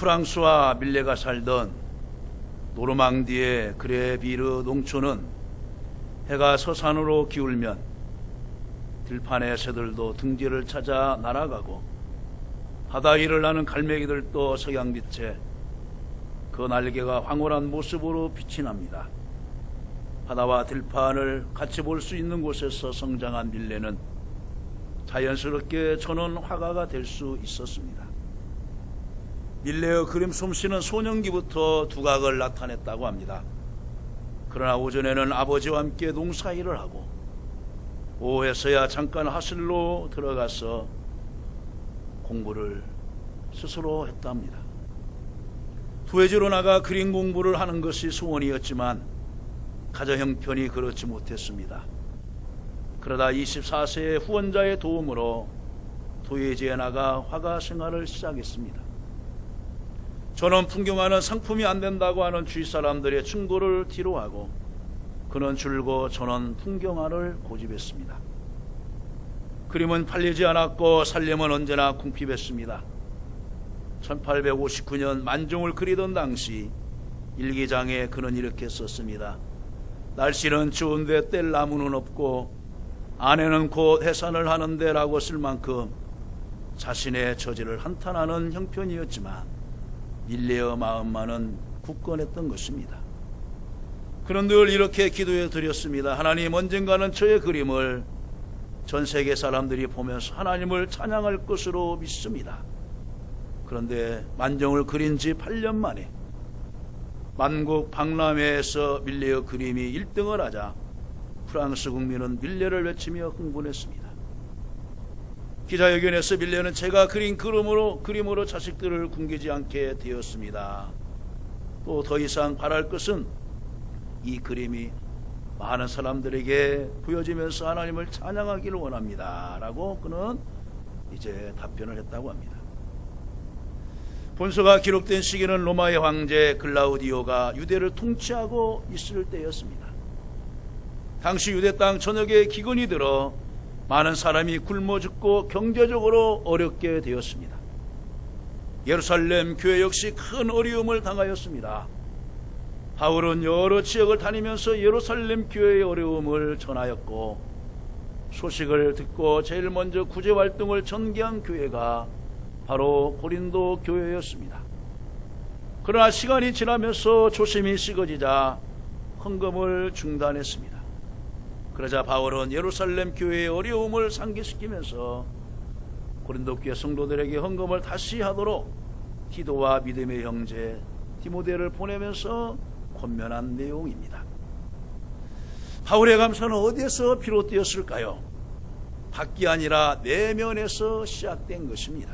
프랑스와 밀레가 살던 노르망디의 그레비르 농촌은 해가 서산으로 기울면 들판의 새들도 등지를 찾아 날아가고 바다 위를 나는 갈매기들도 석양빛에 그 날개가 황홀한 모습으로 빛이 납니다. 바다와 들판을 같이 볼 수 있는 곳에서 성장한 밀레는 자연스럽게 저는 화가가 될 수 있었습니다. 밀레의 그림 솜씨는 소년기부터 두각을 나타냈다고 합니다. 그러나 오전에는 아버지와 함께 농사일을 하고 오후에서야 잠깐 하슬로 들어가서 공부를 스스로 했답니다. 부회지로 나가 그림 공부를 하는 것이 소원이었지만 가정 형편이 그렇지 못했습니다. 그러다 24세의 후원자의 도움으로 도예지에 나가 화가 생활을 시작했습니다. 저는 풍경화는 상품이 안 된다고 하는 주위 사람들의 충고를 뒤로하고 그는 줄고 저는 풍경화를 고집했습니다. 그림은 팔리지 않았고 살림은 언제나 궁핍했습니다. 1859년 만종을 그리던 당시 일기장에 그는 이렇게 썼습니다. 날씨는 추운데 뗄 나무는 없고 아내는 곧 해산을 하는데 라고 쓸 만큼 자신의 처지를 한탄하는 형편이었지만 밀레의 마음만은 굳건했던 것입니다. 그는 늘 이렇게 기도해 드렸습니다. 하나님, 언젠가는 저의 그림을 전 세계 사람들이 보면서 하나님을 찬양할 것으로 믿습니다. 그런데 만종을 그린 지 8년 만에 만국 박람회에서 밀레의 그림이 1등을 하자 프랑스 국민은 밀레를 외치며 흥분했습니다. 기자회견에서 밀레는 제가 그린 그림으로 자식들을 굶기지 않게 되었습니다. 또 더 이상 바랄 것은 이 그림이 많은 사람들에게 보여지면서 하나님을 찬양하기를 원합니다. 라고 그는 이제 답변을 했다고 합니다. 본서가 기록된 시기는 로마의 황제 글라우디오가 유대를 통치하고 있을 때였습니다. 당시 유대 땅 전역에 기근이 들어 많은 사람이 굶어 죽고 경제적으로 어렵게 되었습니다. 예루살렘 교회 역시 큰 어려움을 당하였습니다. 바울은 여러 지역을 다니면서 예루살렘 교회의 어려움을 전하였고 소식을 듣고 제일 먼저 구제활동을 전개한 교회가 바로 고린도 교회였습니다. 그러나 시간이 지나면서 조심이 식어지자 헌금을 중단했습니다. 그러자 바울은 예루살렘 교회의 어려움을 상기시키면서 고린도 교회 성도들에게 헌금을 다시 하도록 디도와 믿음의 형제 디모데를 보내면서 권면한 내용입니다. 바울의 감사는 어디에서 비롯되었을까요? 밖이 아니라 내면에서 시작된 것입니다.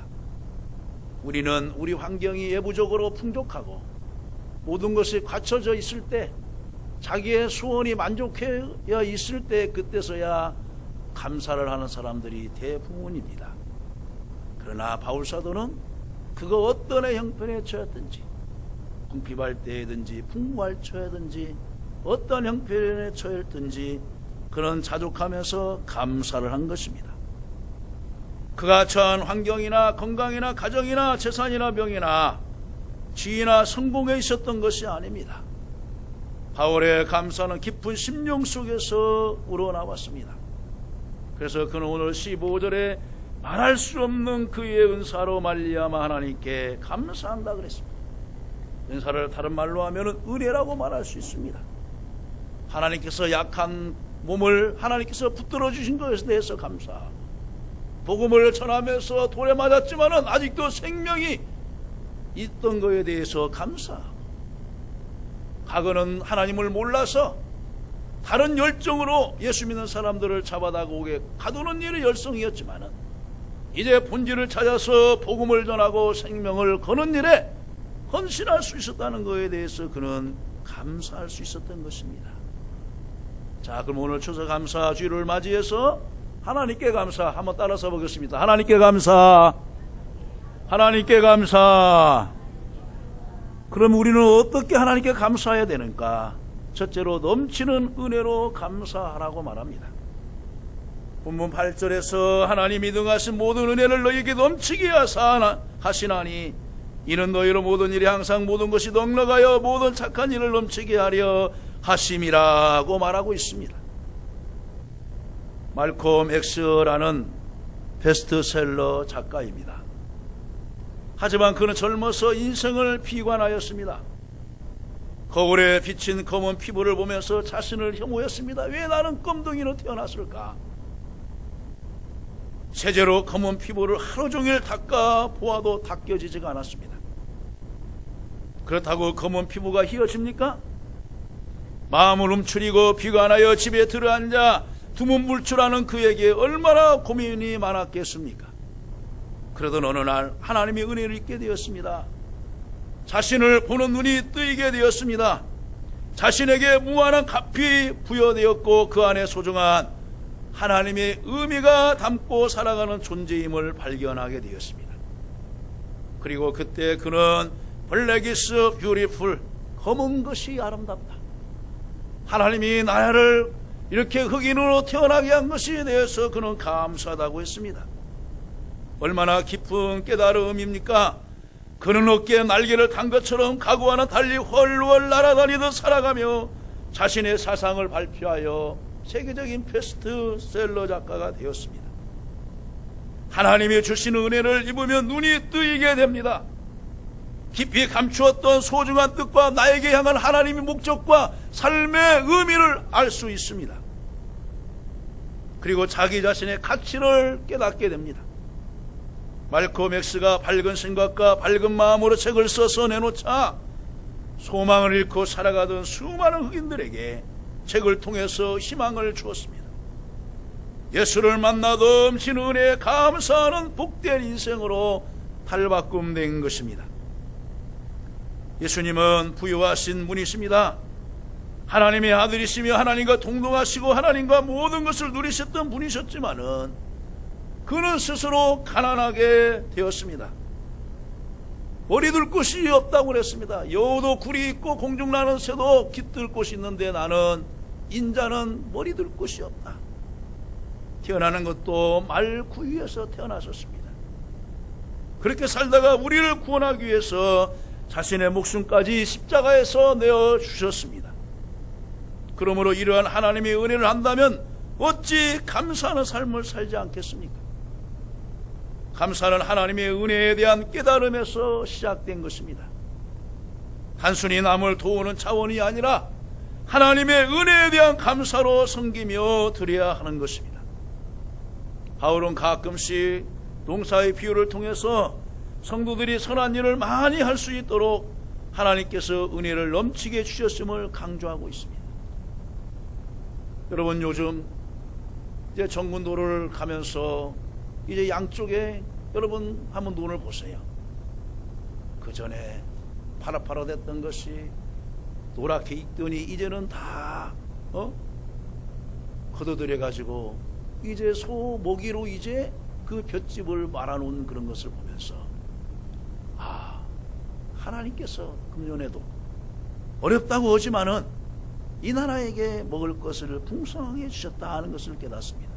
우리는 우리 환경이 예부적으로 풍족하고 모든 것이 갖춰져 있을 때, 자기의 소원이 만족해 있을 때, 그때서야 감사를 하는 사람들이 대부분입니다. 그러나 바울 사도는 그거 어떤 형편에 처했든지, 궁핍할 때든지 풍부할 처해든지 어떤 형편에 처했든지 그는 자족하면서 감사를 한 것입니다. 그가 처한 환경이나 건강이나 가정이나 재산이나 병이나 지위나 성공에 있었던 것이 아닙니다. 바울의 감사는 깊은 심령 속에서 우러나왔습니다. 그래서 그는 오늘 15절에 말할 수 없는 그의 은사로 말미암아 하나님께 감사한다 그랬습니다. 은사를 다른 말로 하면 은혜라고 말할 수 있습니다. 하나님께서 약한 몸을 하나님께서 붙들어 주신 것에 대해서 감사하고, 복음을 전하면서 돌에 맞았지만 아직도 생명이 있던 것에 대해서 감사하고, 과거는 하나님을 몰라서 다른 열정으로 예수 믿는 사람들을 잡아다오게 가두는 일이 열성이었지만 이제 본질을 찾아서 복음을 전하고 생명을 거는 일에 헌신할 수 있었다는 것에 대해서 그는 감사할 수 있었던 것입니다. 자, 그럼 오늘 추수감사 주일을 맞이해서 하나님께 감사 한번 따라서 보겠습니다. 하나님께 감사, 하나님께 감사. 그럼 우리는 어떻게 하나님께 감사해야 되는가? 첫째로 넘치는 은혜로 감사하라고 말합니다. 본문 8절에서 하나님이 등하신 모든 은혜를 너희에게 넘치게 하시나니 이는 너희로 모든 일에 항상 모든 것이 넉넉하여 모든 착한 일을 넘치게 하려 하심이라고 말하고 있습니다. 말콤 X라는 베스트셀러 작가입니다. 하지만 그는 젊어서 인생을 비관하였습니다. 거울에 비친 검은 피부를 보면서 자신을 혐오했습니다. 왜 나는 껌둥이로 태어났을까? 세제로 검은 피부를 하루 종일 닦아 보아도 닦여지지가 않았습니다. 그렇다고 검은 피부가 희어집니까? 마음을 움츠리고 비관하여 집에 들어앉아 두문불출하는 그에게 얼마나 고민이 많았겠습니까? 그러던 어느 날 하나님의 은혜를 잊게 되었습니다. 자신을 보는 눈이 뜨이게 되었습니다. 자신에게 무한한 값이 부여되었고 그 안에 소중한 하나님의 의미가 담고 살아가는 존재임을 발견하게 되었습니다. 그리고 그때 그는 블랙 이즈 뷰티풀, 검은 것이 아름답다. 하나님이 나를 이렇게 흑인으로 태어나게 한 것에 대해서 그는 감사하다고 했습니다. 얼마나 깊은 깨달음입니까? 그는 어깨에 날개를 단 것처럼 각오와는 달리 훨훨 날아다니듯 살아가며 자신의 사상을 발표하여 세계적인 베스트셀러 작가가 되었습니다. 하나님이 주시는 은혜를 입으면 눈이 뜨이게 됩니다. 깊이 감추었던 소중한 뜻과 나에게 향한 하나님의 목적과 삶의 의미를 알 수 있습니다. 그리고 자기 자신의 가치를 깨닫게 됩니다. 말콤 X가 밝은 생각과 밝은 마음으로 책을 써서 내놓자 소망을 잃고 살아가던 수많은 흑인들에게 책을 통해서 희망을 주었습니다. 예수를 만나 넘치는 은혜에 감사하는 복된 인생으로 탈바꿈된 것입니다. 예수님은 부유하신 분이십니다. 하나님의 아들이시며 하나님과 동등하시고 하나님과 모든 것을 누리셨던 분이셨지만은 그는 스스로 가난하게 되었습니다. 머리둘 곳이 없다고 그랬습니다. 여우도 굴이 있고 공중나는 새도 깃들 곳이 있는데 나는 인자는 머리둘 곳이 없다. 태어나는 것도 말구유에서 태어났었습니다. 그렇게 살다가 우리를 구원하기 위해서 자신의 목숨까지 십자가에서 내어주셨습니다. 그러므로 이러한 하나님의 은혜를 한다면 어찌 감사하는 삶을 살지 않겠습니까? 감사는 하나님의 은혜에 대한 깨달음에서 시작된 것입니다. 단순히 남을 도우는 차원이 아니라 하나님의 은혜에 대한 감사로 섬기며 드려야 하는 것입니다. 바울은 가끔씩 동사의 비유를 통해서 성도들이 선한 일을 많이 할 수 있도록 하나님께서 은혜를 넘치게 주셨음을 강조하고 있습니다. 여러분, 요즘 이제 정군도를 가면서 이제 양쪽에 여러분 한번 눈을 보세요. 그 전에 파릇파릇했던 것이 노랗게 익더니 이제는 다 걷어들여 가지고 이제 소 먹이로 이제 그 볏짚을 말아놓은 그런 것을 보면서 하나님께서 금년에도 어렵다고 하지만은 이 나라에게 먹을 것을 풍성하게 주셨다 하는 것을 깨닫습니다.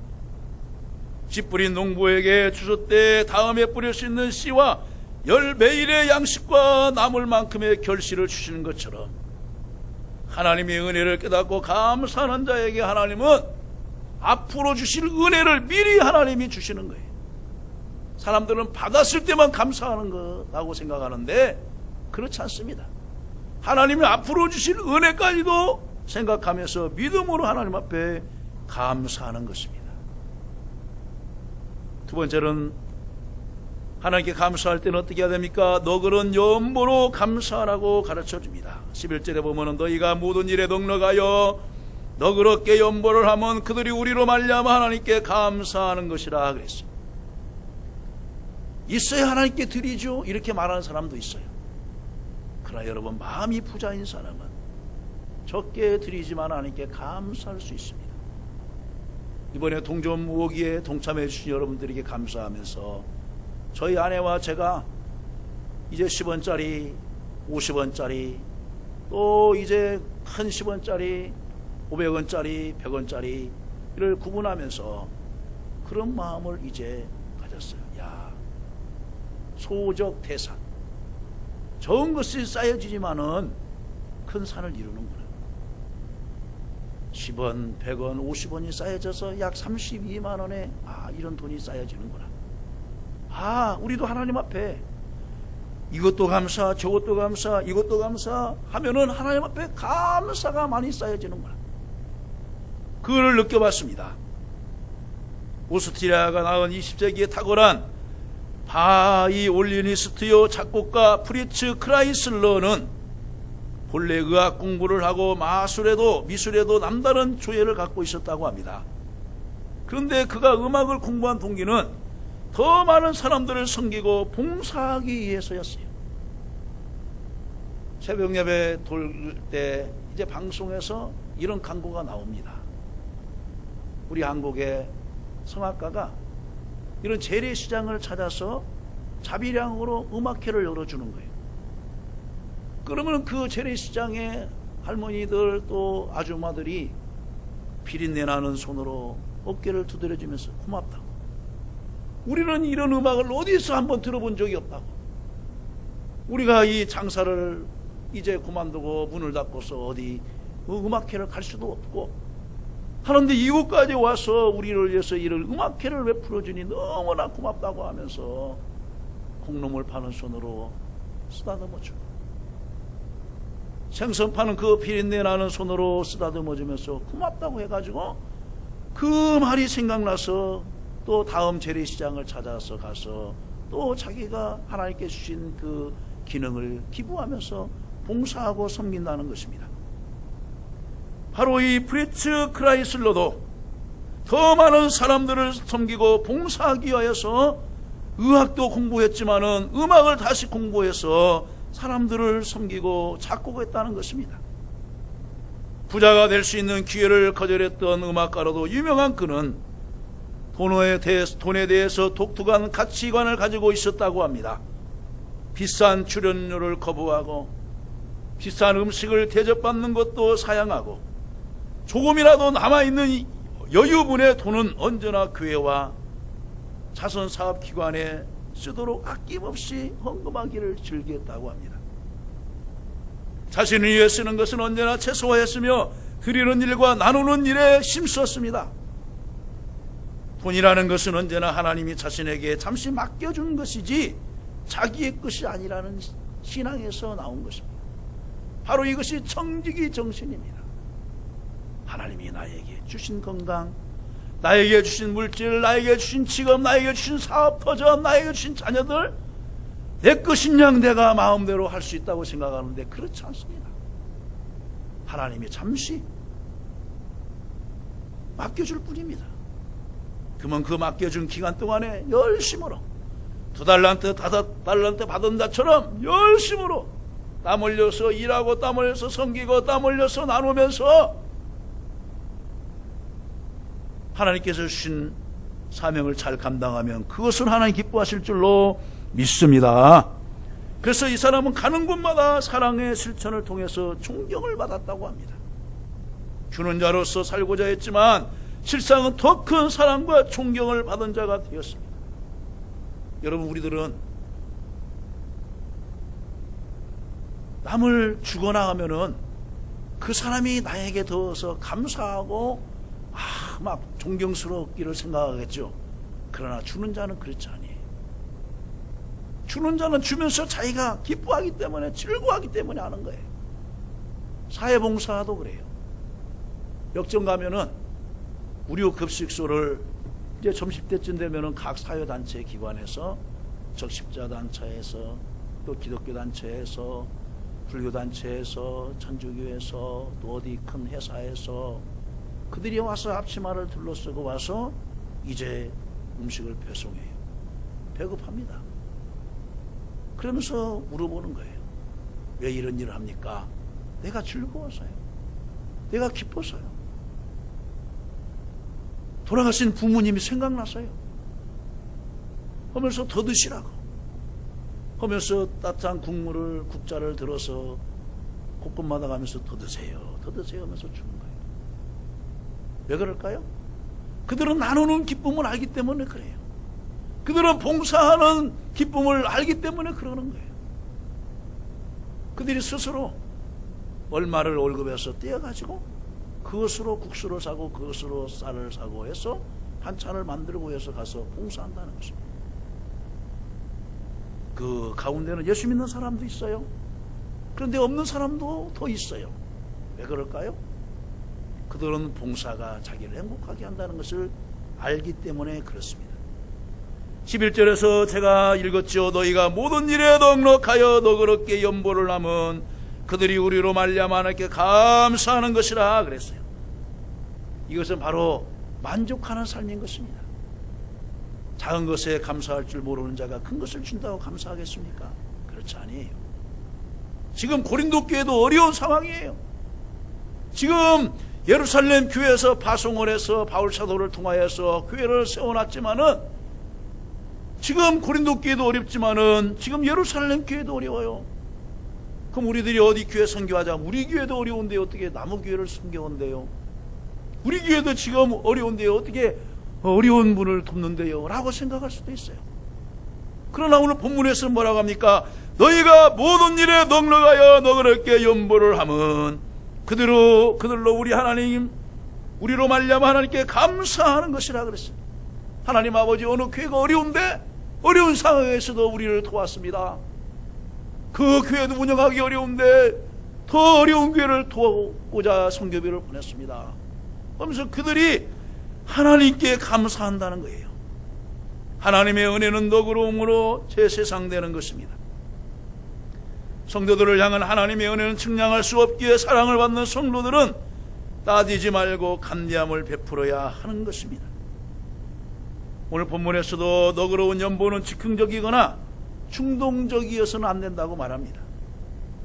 씨 뿌린 농부에게 주셨대 다음에 뿌릴 수 있는 씨와 매일의 양식과 남을 만큼의 결실을 주시는 것처럼 하나님의 은혜를 깨닫고 감사하는 자에게 하나님은 앞으로 주실 은혜를 미리 하나님이 주시는 거예요. 사람들은 받았을 때만 감사하는 거라고 생각하는데 그렇지 않습니다. 하나님이 앞으로 주실 은혜까지도 생각하면서 믿음으로 하나님 앞에 감사하는 것입니다. 두 번째는 하나님께 감사할 때는 어떻게 해야 됩니까? 너그러운 연보로 감사하라고 가르쳐줍니다. 11절에 보면 너희가 모든 일에 넉넉하여 너그럽게 연보를 하면 그들이 우리로 말미암아 하나님께 감사하는 것이라 그랬어요. 있어야 하나님께 드리죠 이렇게 말하는 사람도 있어요. 그러나 여러분, 마음이 부자인 사람은 적게 드리지만 하나님께 감사할 수 있습니다. 이번에 동전모으기에 동참해 주신 여러분들에게 감사하면서 저희 아내와 제가 이제 10원짜리, 50원짜리, 또 이제 큰 10원짜리, 500원짜리, 100원짜리를 구분하면서 그런 마음을 이제 가졌어요. 소적 태산, 좋은 것이 쌓여지지만은 큰 산을 이루는구나. 10원, 100원, 50원이 쌓여져서 약 32만 원에 이런 돈이 쌓여지는구나. 우리도 하나님 앞에 이것도 감사, 저것도 감사, 이것도 감사 하면은 하나님 앞에 감사가 많이 쌓여지는구나. 그걸 느껴봤습니다. 오스트리아가 낳은 20세기에 탁월한 바이올리니스트요 작곡가 프리츠 크라이슬러는 본래 의학 공부를 하고 미술에도 남다른 조예를 갖고 있었다고 합니다. 그런데 그가 음악을 공부한 동기는 더 많은 사람들을 섬기고 봉사하기 위해서였어요. 새벽 예배 돌 때 이제 방송에서 이런 광고가 나옵니다. 우리 한국의 성악가가 이런 재래시장을 찾아서 자비량으로 음악회를 열어주는 거예요. 그러면 그 재래시장에 할머니들 또 아줌마들이 비린내 나는 손으로 어깨를 두드려주면서 고맙다고. 우리는 이런 음악을 어디서 한번 들어본 적이 없다고. 우리가 이 장사를 이제 그만두고 문을 닫고서 어디 음악회를 갈 수도 없고 하는데 이곳까지 와서 우리를 위해서 이런 음악회를 왜 풀어주니 너무나 고맙다고 하면서 콩나물 파는 손으로 쓰다듬어주고 생선 파는 그 비린내 나는 손으로 쓰다듬어주면서 고맙다고 해가지고 그 말이 생각나서 또 다음 재래시장을 찾아서 가서 또 자기가 하나님께 주신 그 기능을 기부하면서 봉사하고 섬긴다는 것입니다. 바로 이 프리츠 크라이슬러도 더 많은 사람들을 섬기고 봉사하기 위해서 의학도 공부했지만은 음악을 다시 공부해서 사람들을 섬기고 작곡했다는 것입니다. 부자가 될 수 있는 기회를 거절했던 음악가로도 유명한 그는 돈에 대해서 독특한 가치관을 가지고 있었다고 합니다. 비싼 출연료를 거부하고 비싼 음식을 대접받는 것도 사양하고 조금이라도 남아있는 여유분의 돈은 언제나 교회와 자선사업기관에 쓰도록 아낌없이 헌금하기를 즐겼다고 합니다. 자신을 위해 쓰는 것은 언제나 최소화했으며 드리는 일과 나누는 일에 힘썼습니다. 돈이라는 것은 언제나 하나님이 자신에게 잠시 맡겨준 것이지 자기의 것이 아니라는 신앙에서 나온 것입니다. 바로 이것이 청지기 정신입니다. 하나님이 나에게 주신 건강, 나에게 주신 물질, 나에게 주신 직업, 나에게 주신 사업 터전, 나에게 주신 자녀들, 내 것인 양 내가 마음대로 할 수 있다고 생각하는데 그렇지 않습니다. 하나님이 잠시 맡겨줄 뿐입니다. 그러면 그 맡겨준 기간 동안에 열심으로 2달란트, 5달란트 받은 자처럼 열심으로 땀 흘려서 일하고 땀 흘려서 섬기고 땀 흘려서 나누면서 하나님께서 주신 사명을 잘 감당하면 그것을 하나님 기뻐하실 줄로 믿습니다. 그래서 이 사람은 가는 곳마다 사랑의 실천을 통해서 존경을 받았다고 합니다. 주는 자로서 살고자 했지만 실상은 더 큰 사랑과 존경을 받은 자가 되었습니다. 여러분, 우리들은 남을 주거나 하면은 그 사람이 나에게 더워서 감사하고 막 존경스럽기를 생각하겠죠. 그러나 주는 자는 그렇지 아니에요. 주는 자는 주면서 자기가 기뻐하기 때문에, 즐거워하기 때문에 하는 거예요. 사회봉사도 그래요. 역전 가면은 무료급식소를 이제 점심때쯤 되면은 각 사회단체 기관에서 적십자단체에서 또 기독교단체에서 불교단체에서 천주교에서 또 어디 큰 회사에서 그들이 와서 앞치마를 둘러쓰고 와서 이제 음식을 배송해요. 배급합니다. 그러면서 물어보는 거예요. 왜 이런 일을 합니까? 내가 즐거워서요. 내가 기뻐서요. 돌아가신 부모님이 생각나서요. 하면서 더 드시라고. 하면서 따뜻한 국자를 들어서 곳곳마다 가면서 더 드세요. 더 드세요 하면서 주는 거예요. 왜 그럴까요? 그들은 나누는 기쁨을 알기 때문에 그래요. 그들은 봉사하는 기쁨을 알기 때문에 그러는 거예요. 그들이 스스로 얼마를 월급에서 떼어가지고 그것으로 국수를 사고 그것으로 쌀을 사고 해서 반찬을 만들고 해서 가서 봉사한다는 것입니다. 그 가운데는 예수 믿는 사람도 있어요. 그런데 없는 사람도 더 있어요. 왜 그럴까요? 그들은 봉사가 자기를 행복하게 한다는 것을 알기 때문에 그렇습니다. 11절에서 제가 읽었죠. 너희가 모든 일에 넉넉하여 너그럽게 연보를 하면 그들이 우리로 말미암아 하나님께 감사하는 것이라 그랬어요. 이것은 바로 만족하는 삶인 것입니다. 작은 것에 감사할 줄 모르는 자가 큰 것을 준다고 감사하겠습니까? 그렇지 아니에요. 지금 고린도 교회도 어려운 상황이에요. 지금 예루살렘 교회에서 파송을 해서 바울 사도를 통하여서 교회를 세워놨지만은 지금 고린도 교회도 어렵지만은 지금 예루살렘 교회도 어려워요. 그럼 우리들이 어디 교회 선교하자? 우리 교회도 어려운데 어떻게 남의 교회를 선교한대요? 우리 교회도 지금 어려운데요. 어떻게 어려운 분을 돕는데요? 라고 생각할 수도 있어요. 그러나 오늘 본문에서 뭐라고 합니까? 너희가 모든 일에 넉넉하여 너그럽게 연보를 하면 그들로 우리 하나님, 우리로 말미암아 하나님께 감사하는 것이라 그랬어요. 하나님 아버지, 어느 교회가 어려운데 어려운 상황에서도 우리를 도왔습니다. 그 교회도 운영하기 어려운데 더 어려운 교회를 도우고자 선교비를 보냈습니다. 그러면서 그들이 하나님께 감사한다는 거예요. 하나님의 은혜는 너그러움으로 재세상되는 것입니다. 성도들을 향한 하나님의 은혜는 측량할 수 없기에 사랑을 받는 성도들은 따지지 말고 감사함을 베풀어야 하는 것입니다. 오늘 본문에서도 너그러운 연보는 즉흥적이거나 충동적이어서는 안 된다고 말합니다.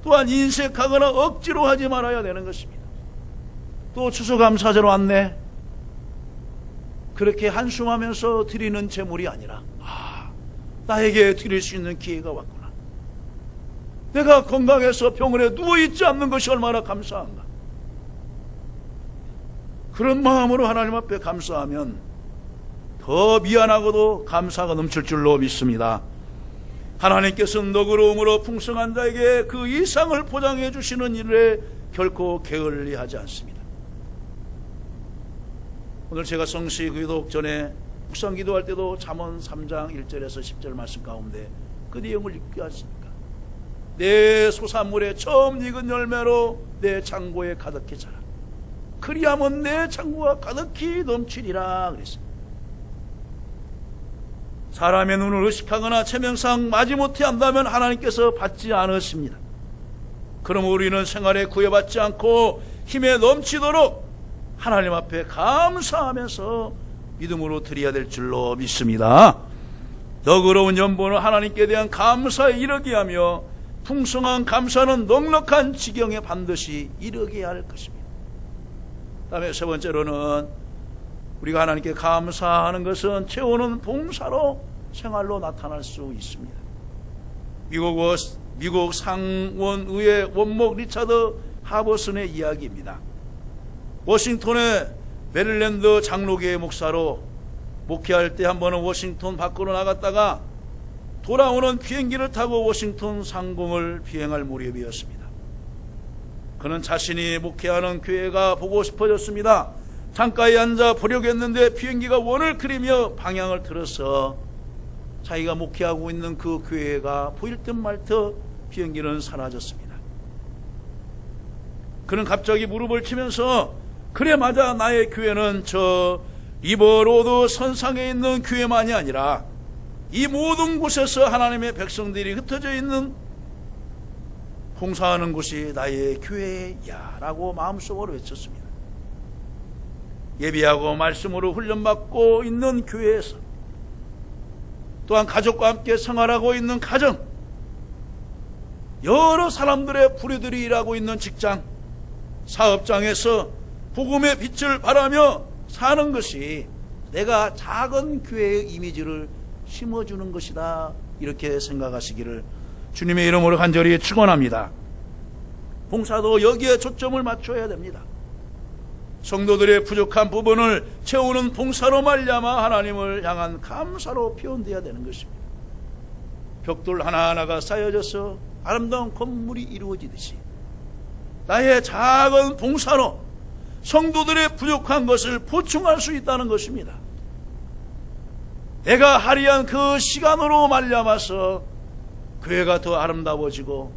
또한 인색하거나 억지로 하지 말아야 되는 것입니다. 또 추수감사제로 왔네, 그렇게 한숨하면서 드리는 제물이 아니라 나에게 드릴 수 있는 기회가 왔구나, 내가 건강해서 병원에 누워있지 않는 것이 얼마나 감사한가, 그런 마음으로 하나님 앞에 감사하면 더 미안하고도 감사가 넘칠 줄로 믿습니다. 하나님께서는 너그러움으로 풍성한 자에게 그 이상을 보장해 주시는 일에 결코 게을리하지 않습니다. 오늘 제가 성시 기도 전에 묵상 기도할 때도 잠언 3장 1절에서 10절 말씀 가운데 그 내용을 읽지 않습니까? 내 소산물에 처음 익은 열매로 내 창고에 가득히 자라, 그리하면 내 창고가 가득히 넘치리라 그랬어요. 사람의 눈을 의식하거나 체면상 마지못해 한다면 하나님께서 받지 않으십니다. 그럼 우리는 생활에 구애받지 않고 힘에 넘치도록 하나님 앞에 감사하면서 믿음으로 드려야 될 줄로 믿습니다. 너그러운 연보는 하나님께 대한 감사에 이르게 하며 풍성한 감사는 넉넉한 지경에 반드시 이르게 할 것입니다. 다음에 세 번째로는 우리가 하나님께 감사하는 것은 채우는 봉사로 생활로 나타날 수 있습니다. 미국 상원의회 원목 리차드 하버슨의 이야기입니다. 워싱턴의 메릴랜드 장로교회 목사로 목회할 때 한 번은 워싱턴 밖으로 나갔다가 돌아오는 비행기를 타고 워싱턴 상공을 비행할 무렵이었습니다. 그는 자신이 목회하는 교회가 보고 싶어졌습니다. 창가에 앉아 보려고 했는데 비행기가 원을 그리며 방향을 틀어서 자기가 목회하고 있는 그 교회가 보일 듯 말 듯 비행기는 사라졌습니다. 그는 갑자기 무릎을 치면서 그래 맞아, 나의 교회는 저 리버로드 선상에 있는 교회만이 아니라 이 모든 곳에서 하나님의 백성들이 흩어져 있는 봉사하는 곳이 나의 교회야 라고 마음속으로 외쳤습니다. 예배하고 말씀으로 훈련받고 있는 교회에서, 또한 가족과 함께 생활하고 있는 가정, 여러 사람들의 부류들이 일하고 있는 직장, 사업장에서 복음의 빛을 발하며 사는 것이 내가 작은 교회의 이미지를 심어주는 것이다, 이렇게 생각하시기를 주님의 이름으로 간절히 축원합니다. 봉사도 여기에 초점을 맞춰야 됩니다. 성도들의 부족한 부분을 채우는 봉사로 말미암아 하나님을 향한 감사로 표현되어야 되는 것입니다. 벽돌 하나하나가 쌓여져서 아름다운 건물이 이루어지듯이 나의 작은 봉사로 성도들의 부족한 것을 보충할 수 있다는 것입니다. 내가 할애한 그 시간으로 말미암아서 교회가 더 아름다워지고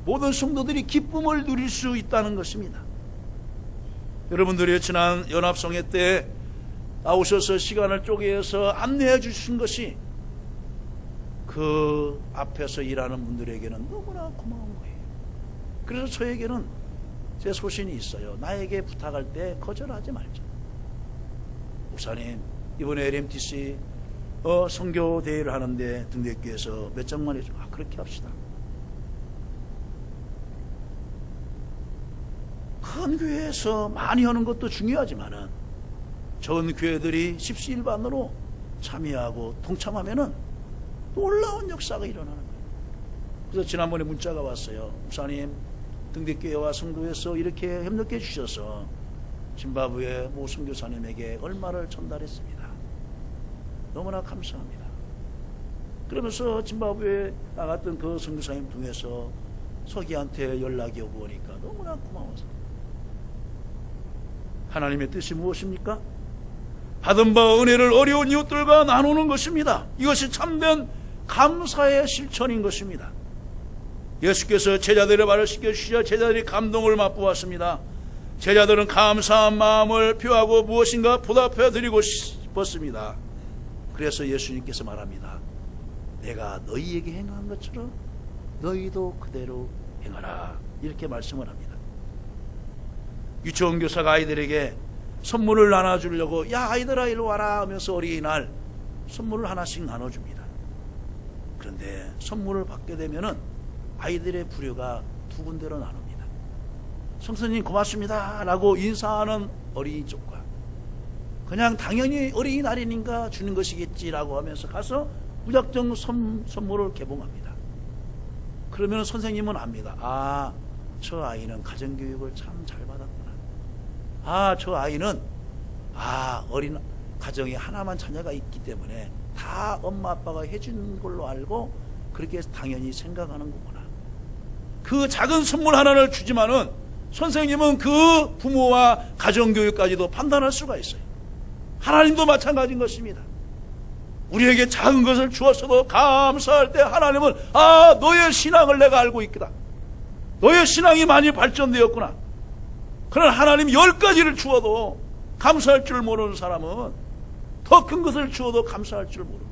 모든 성도들이 기쁨을 누릴 수 있다는 것입니다. 여러분들이 지난 연합성회 때 나오셔서 시간을 쪼개서 안내해 주신 것이 그 앞에서 일하는 분들에게는 너무나 고마운 거예요. 그래서 저에게는 제 소신이 있어요. 나에게 부탁할 때 거절하지 말자. 목사님, 이번에 LMTC 선교 대회를 하는데 등대교에서 몇 장만 해줘. 그렇게 합시다. 큰 교회에서 많이 하는 것도 중요하지만은 적은 교회들이 십시일반으로 참여하고 동참하면은 놀라운 역사가 일어나는 거예요. 그래서 지난번에 문자가 왔어요. 목사님, 등대교회와 성도에서 이렇게 협력해 주셔서 짐바브웨 모 선교사님에게 얼마를 전달했습니다. 너무나 감사합니다. 그러면서 짐바브웨에 나갔던 그 선교사님 통해서 서기한테 연락이 오고 오니까 너무나 고마워서. 하나님의 뜻이 무엇입니까? 받은 바 은혜를 어려운 이웃들과 나누는 것입니다. 이것이 참된 감사의 실천인 것입니다. 예수께서 제자들의 말을 시켜주시자 제자들이 감동을 맛보았습니다. 제자들은 감사한 마음을 표하고 무엇인가 보답해 드리고 싶었습니다. 그래서 예수님께서 말합니다. 내가 너희에게 행한 것처럼 너희도 그대로 행하라. 이렇게 말씀을 합니다. 유치원 교사가 아이들에게 선물을 나눠주려고 야 아이들아 이리 와라 하면서 어린이날 선물을 하나씩 나눠줍니다. 그런데 선물을 받게 되면은 아이들의 부류가 두 군데로 나눕니다. 성선님 고맙습니다 라고 인사하는 어린이 쪽과 그냥 당연히 어린이날이니까 주는 것이겠지라고 하면서 가서 무작정 선물을 개봉합니다. 그러면 선생님은 압니다. 저 아이는 가정교육을 참 잘 받았구나. 저 아이는 어린 가정에 하나만 자녀가 있기 때문에 다 엄마 아빠가 해준 걸로 알고 그렇게 당연히 생각하는 거구나. 그 작은 선물 하나를 주지만은 선생님은 그 부모와 가정교육까지도 판단할 수가 있어요. 하나님도 마찬가지인 것입니다. 우리에게 작은 것을 주었어도 감사할 때 하나님은 너의 신앙을 내가 알고 있구나. 너의 신앙이 많이 발전되었구나. 그러나 하나님 10가지를 주어도 감사할 줄 모르는 사람은 더 큰 것을 주어도 감사할 줄 모릅니다.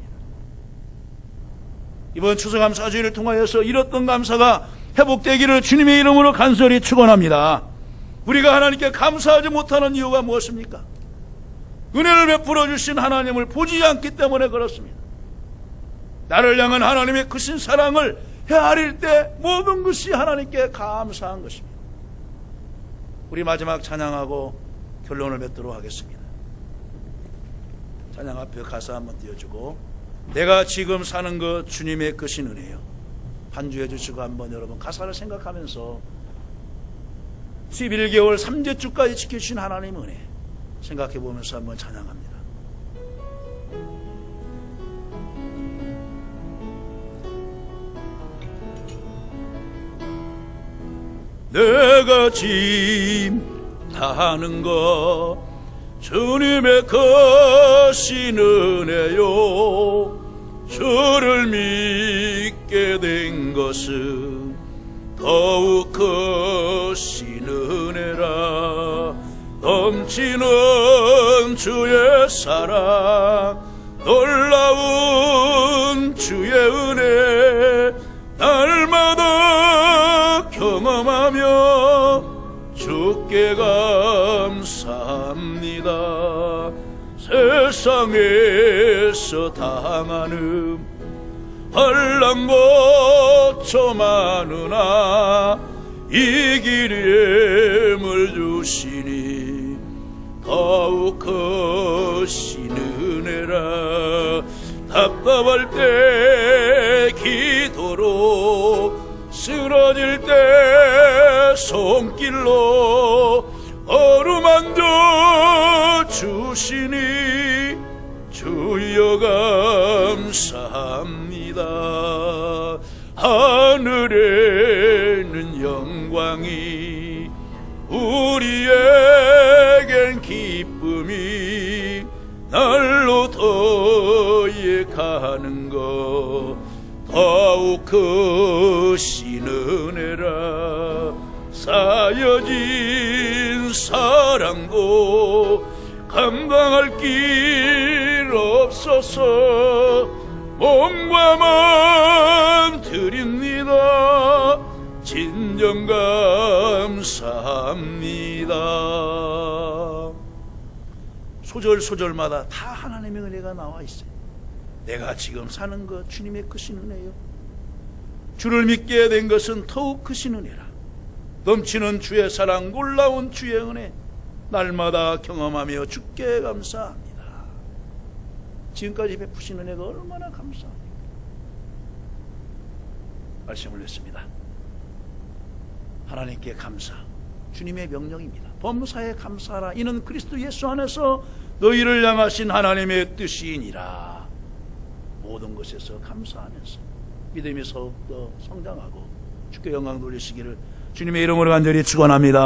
이번 추수감사주의를 통하여서 잃었던 감사가 회복되기를 주님의 이름으로 간절히 축원합니다. 우리가 하나님께 감사하지 못하는 이유가 무엇입니까? 은혜를 베풀어 주신 하나님을 보지 않기 때문에 그렇습니다. 나를 향한 하나님의 크신 사랑을 헤아릴 때 모든 것이 하나님께 감사한 것입니다. 우리 마지막 찬양하고 결론을 맺도록 하겠습니다. 찬양 앞에 가사 한번 띄워주고 내가 지금 사는 것 주님의 크신 은혜요. 반주해 주시고 한번 여러분 가사를 생각하면서 11개월 3제주까지 지켜주신 하나님의 은혜 생각해 보면서 한번 찬양합니다. 내가 짐 다하는 것 주님의 크신 은혜요. 주를 믿게 된 것은 더욱 크신 은혜라. 넘치는 주의 사랑 놀라운 주의 은혜 날마다 경험하며 주께 감사합니다. 세상에서 당하는 환난 거쳐 많으나 이길 힘을 주시니 더욱 크신 은혜라. 답답할 때 기도로 쓰러질 때 손길로 어루만져 주시니 주여 감사합니다. 오늘에는 영광이 우리에겐 기쁨이 날로 더해 가는 것 더욱 크신 은혜라 쌓여진 사랑도 감당할 길 없어서 몸과 마음 드립니다. 진정 감사합니다. 소절소절마다 다 하나님의 은혜가 나와 있어요. 내가 지금 사는 것 주님의 크신 은혜요. 주를 믿게 된 것은 더욱 크신 은혜라. 넘치는 주의 사랑, 놀라운 주의 은혜 날마다 경험하며 주께 감사합니다. 지금까지 베푸신 은혜가 얼마나 감사합니까? 말씀을 했습니다. 하나님께 감사, 주님의 명령입니다. 범사에 감사하라. 이는 그리스도 예수 안에서 너희를 향하신 하나님의 뜻이니라. 모든 것에서 감사하면서 믿음이 더욱더 성장하고 주께 영광 돌리시기를 주님의 이름으로 간절히 축원합니다.